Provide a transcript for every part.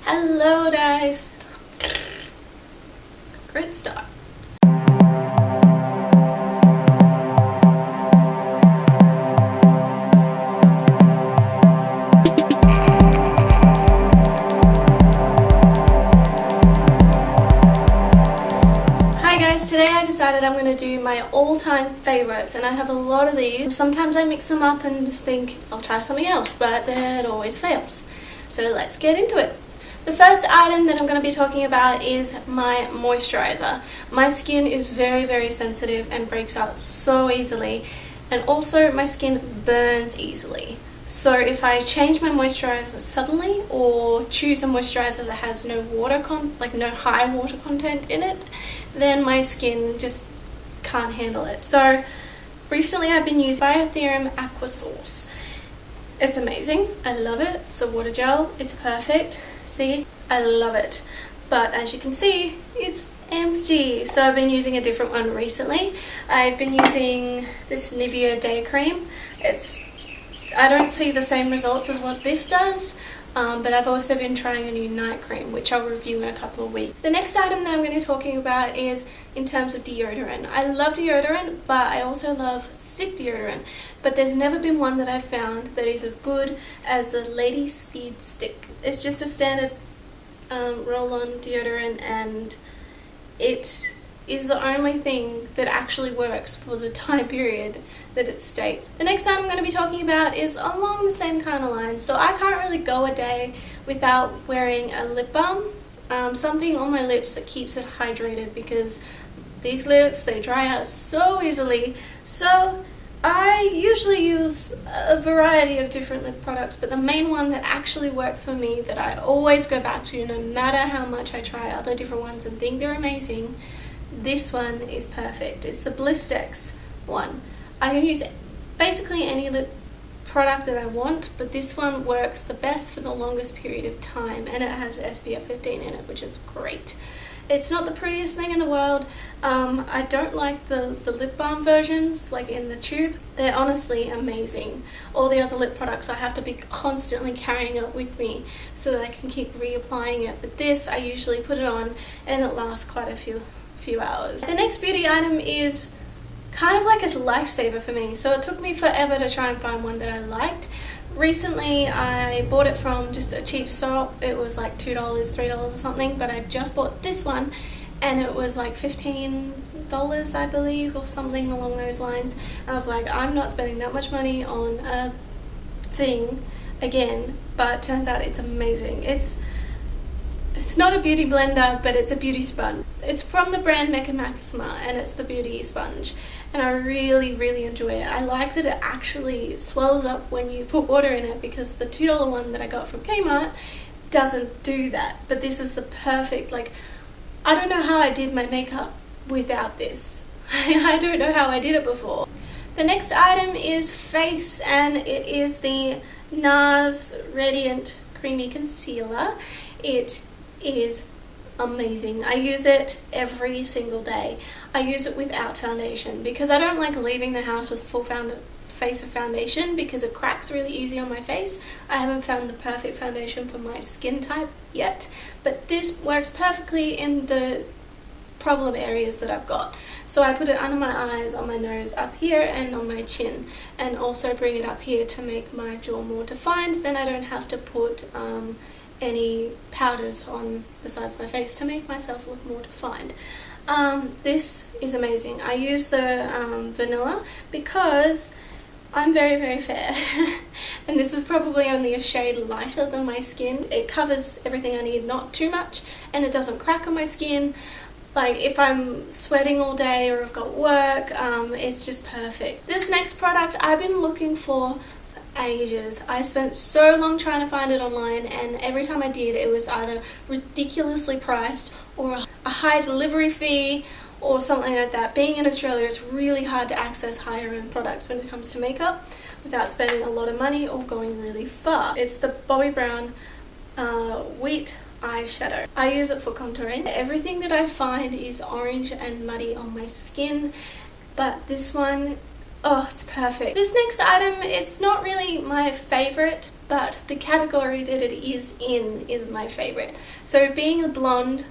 Hello guys! Great start. Hi guys, today I decided I'm going to do my all-time favorites, and I have a lot of these. Sometimes I mix them up and just think I'll try something else, but then it always fails. So let's get into it. The first item that I'm going to be talking about is my moisturizer. My skin is very sensitive and breaks out so easily, and also my skin burns easily. So if I change my moisturizer suddenly or choose a moisturizer that has no high water content in it, then my skin just can't handle it. So recently I've been using Perfume Aqua Source. It's amazing. I love it. It's a water gel. It's perfect. See, I love it, but as you can see, it's empty. So I've been using a different one recently. I've been using this Nivea Day Cream. I don't see the same results as what this does, but I've also been trying a new night cream, which I'll review in a couple of weeks. The next item that I'm going to be talking about is in terms of deodorant. I love deodorant, but I also love stick deodorant, but there's never been one that I've found that is as good as the Lady Speed Stick. It's just a standard roll-on deodorant, and it is the only thing that actually works for the time period that it states. The next item I'm going to be talking about is along the same kind of lines. So I can't really go a day without wearing a lip balm, something on my lips that keeps it hydrated, because these lips, they dry out so easily. So I usually use a variety of different lip products, but the main one that actually works for me, that I always go back to no matter how much I try other different ones and think they're amazing, this one is perfect. It's the Blistex one. I can use basically any lip product that I want, but this one works the best for the longest period of time, and it has SPF 15 in it, which is great. It's not the prettiest thing in the world. I don't like the lip balm versions, like in the tube. They're honestly amazing. All the other lip products, I have to be constantly carrying it with me so that I can keep reapplying it. But this, I usually put it on and it lasts quite a few hours. The next beauty item is kind of like a lifesaver for me. So it took me forever to try and find one that I liked. Recently I bought it from just a cheap shop. It was like $2, $3 or something, but I just bought this one and it was like $15, I believe, or something along those lines. And I was like, I'm not spending that much money on a thing again, but turns out it's amazing. It's not a beauty blender, but it's a beauty sponge. It's from the brand Magnesium, and it's the beauty sponge, and I really enjoy it. I like that it actually swells up when you put water in it, because the $2 one that I got from Kmart doesn't do that. But this is the perfect, like, I don't know how I did my makeup without this. I don't know how I did it before. The next item is face, and it is the NARS Radiant Creamy Concealer. It is amazing. I use it every single day. I use it without foundation because I don't like leaving the house with a full face of foundation, because it cracks really easy on my face. I haven't found the perfect foundation for my skin type yet, but this works perfectly in the problem areas that I've got. So I put it under my eyes, on my nose, up here, and on my chin, and also bring it up here to make my jaw more defined. Then I don't have to put any powders on the sides of my face to make myself look more defined. This is amazing. I use the vanilla because I'm very fair and this is probably only a shade lighter than my skin. It covers everything I need, not too much, and it doesn't crack on my skin. Like if I'm sweating all day or I've got work, it's just perfect. This next product I've been looking for ages. I spent so long trying to find it online, and every time I did, it was either ridiculously priced or a high delivery fee or something like that. Being in Australia, it's really hard to access higher end products when it comes to makeup without spending a lot of money or going really far. It's the Bobbi Brown Wheat eyeshadow. I use it for contouring. Everything that I find is orange and muddy on my skin, but this one, oh, it's perfect. This next item, it's not really my favorite but the category that it is in is my favorite. So being a blonde,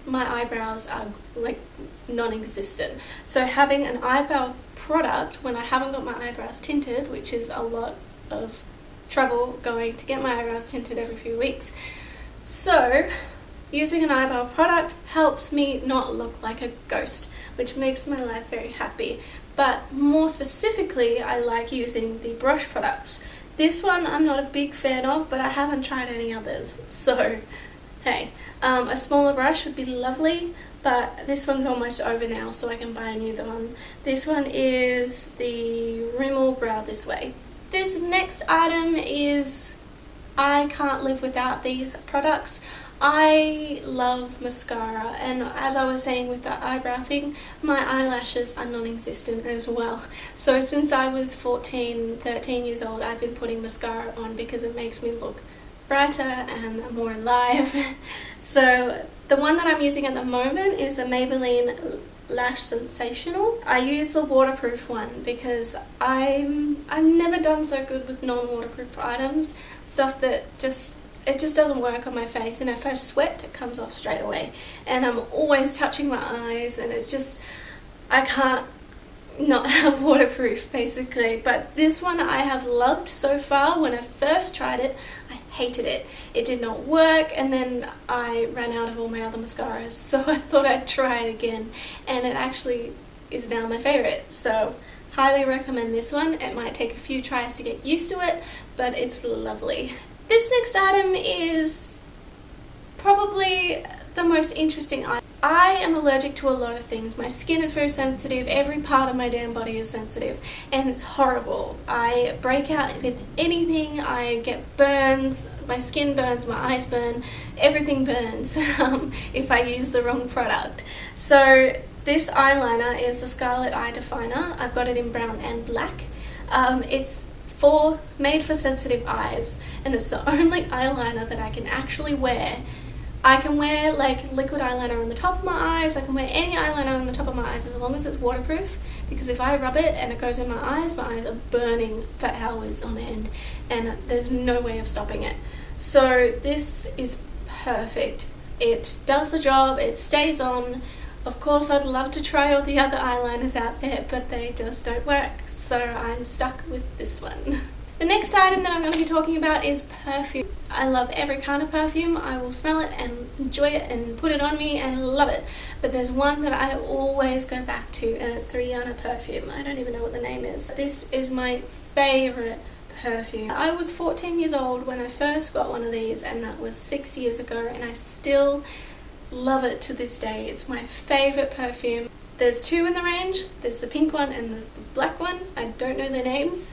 my eyebrows are like non-existent. So having an eyebrow product when I haven't got my eyebrows tinted, which is a lot of trouble going to get my eyebrows tinted every few weeks. So using an eyebrow product helps me not look like a ghost, which makes my life very happy. But more specifically, I like using the brush products. This one I'm not a big fan of, but I haven't tried any others. So hey, a smaller brush would be lovely, but this one's almost over now, so I can buy a new one. This one is the Rimmel Brow This Way. This next item is, I can't live without these products. I love mascara, and as I was saying with the eyebrow thing, my eyelashes are non-existent as well. So since I was 13 years old, I've been putting mascara on because it makes me look brighter and more alive. So the one that I'm using at the moment is a Maybelline Lash Sensational. I use the waterproof one because I've never done so good with non-waterproof items, stuff that it just doesn't work on my face, and if I sweat it comes off straight away, and I'm always touching my eyes, and it's just, I can't not have waterproof basically. But this one I have loved so far. When I first tried it, I hated it. It did not work, and then I ran out of all my other mascaras, so I thought I'd try it again, and it actually is now my favorite. So highly recommend this one. It might take a few tries to get used to it, but it's lovely. This next item is probably the most interesting item. I am allergic to a lot of things. My skin is very sensitive. Every part of my damn body is sensitive, and it's horrible. I break out with anything. I get burns. My skin burns. My eyes burn. Everything burns if I use the wrong product. So this eyeliner is the Scarlet Eye Definer. I've got it in brown and black. It's made for sensitive eyes, and it's the only eyeliner that I can actually wear. I can wear like liquid eyeliner on the top of my eyes. I can wear any eyeliner on the top of my eyes as long as it's waterproof, because if I rub it and it goes in my eyes are burning for hours on end, and there's no way of stopping it. So this is perfect. It does the job. It stays on. Of course, I'd love to try all the other eyeliners out there, but they just don't work. So I'm stuck with this one. The next item that I'm going to be talking about is perfume. I love every kind of perfume. I will smell it and enjoy it and put it on me and love it. But there's one that I always go back to, and it's the Rihanna perfume. I don't even know what the name is. This is my favorite perfume. I was 14 years old when I first got one of these, and that was 6 years ago, and I still love it to this day. It's my favorite perfume. There's two in the range. There's the pink one and there's the black one. I don't know their names,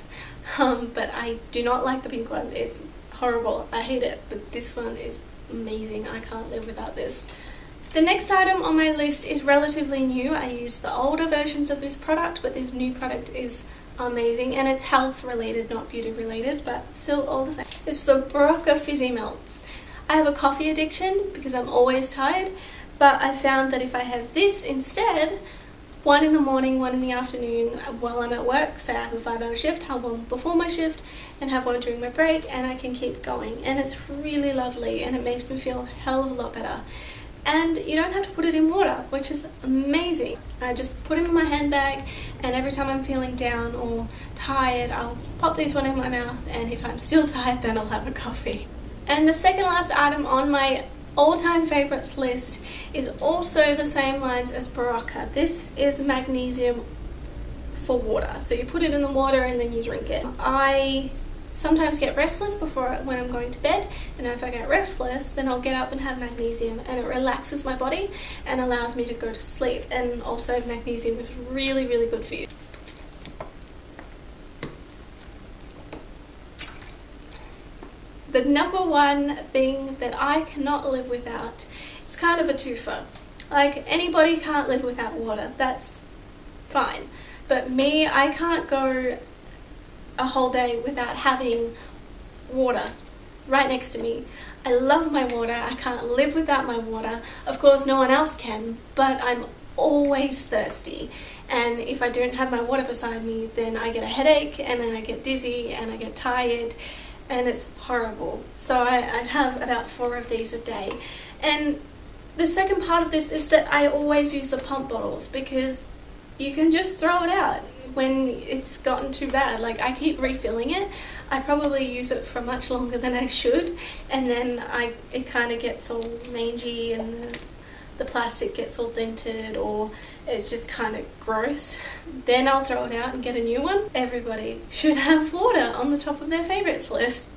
but I do not like the pink one. It's horrible. I hate it, but this one is amazing. I can't live without this. The next item on my list is relatively new. I used the older versions of this product, but this new product is amazing, and it's health related, not beauty related, but still all the same. It's the Barocca Fizzy Melts. I have a coffee addiction because I'm always tired, but I found that if I have this instead, one in the morning, one in the afternoon while I'm at work, say I have a 5-hour shift, have one before my shift and have one during my break, and I can keep going, and it's really lovely, and it makes me feel a hell of a lot better. And you don't have to put it in water, which is amazing. I just put them in my handbag, and every time I'm feeling down or tired, I'll pop this one in my mouth, and if I'm still tired, then I'll have a coffee. And the second last item on my all-time favorites list is also the same lines as Barocca. This is Magnesium for water. So you put it in the water and then you drink it. I sometimes get restless when I'm going to bed, and if I get restless, then I'll get up and have magnesium, and it relaxes my body and allows me to go to sleep. And also magnesium is really, really good for you. The number one thing that I cannot live without, it's kind of a twofer. Like, anybody can't live without water, that's fine. But me, I can't go a whole day without having water right next to me. I love my water, I can't live without my water. Of course, no one else can, but I'm always thirsty. And if I don't have my water beside me, then I get a headache, and then I get dizzy, and I get tired. and it's horrible. So I have about 4 of these a day. And the second part of this is that I always use the pump bottles, because you can just throw it out when it's gotten too bad. Like, I keep refilling it. I probably use it for much longer than I should, and then it kind of gets all mangy and the plastic gets all dented, or it's just kind of gross. Then I'll throw it out and get a new one. Everybody should have water on the top of their favorites list.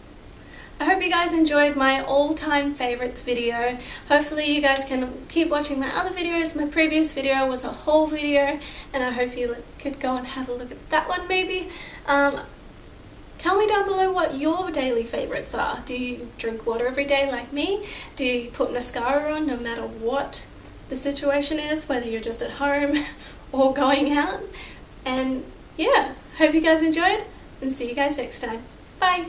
I hope you guys enjoyed my all-time favorites video. Hopefully you guys can keep watching my other videos. My previous video was a haul video, and I hope you could go and have a look at that one maybe. Tell me down below what your daily favorites are. Do you drink water every day like me? Do you put mascara on no matter what the situation is, whether you're just at home or going out? And yeah, hope you guys enjoyed, and see you guys next time. Bye!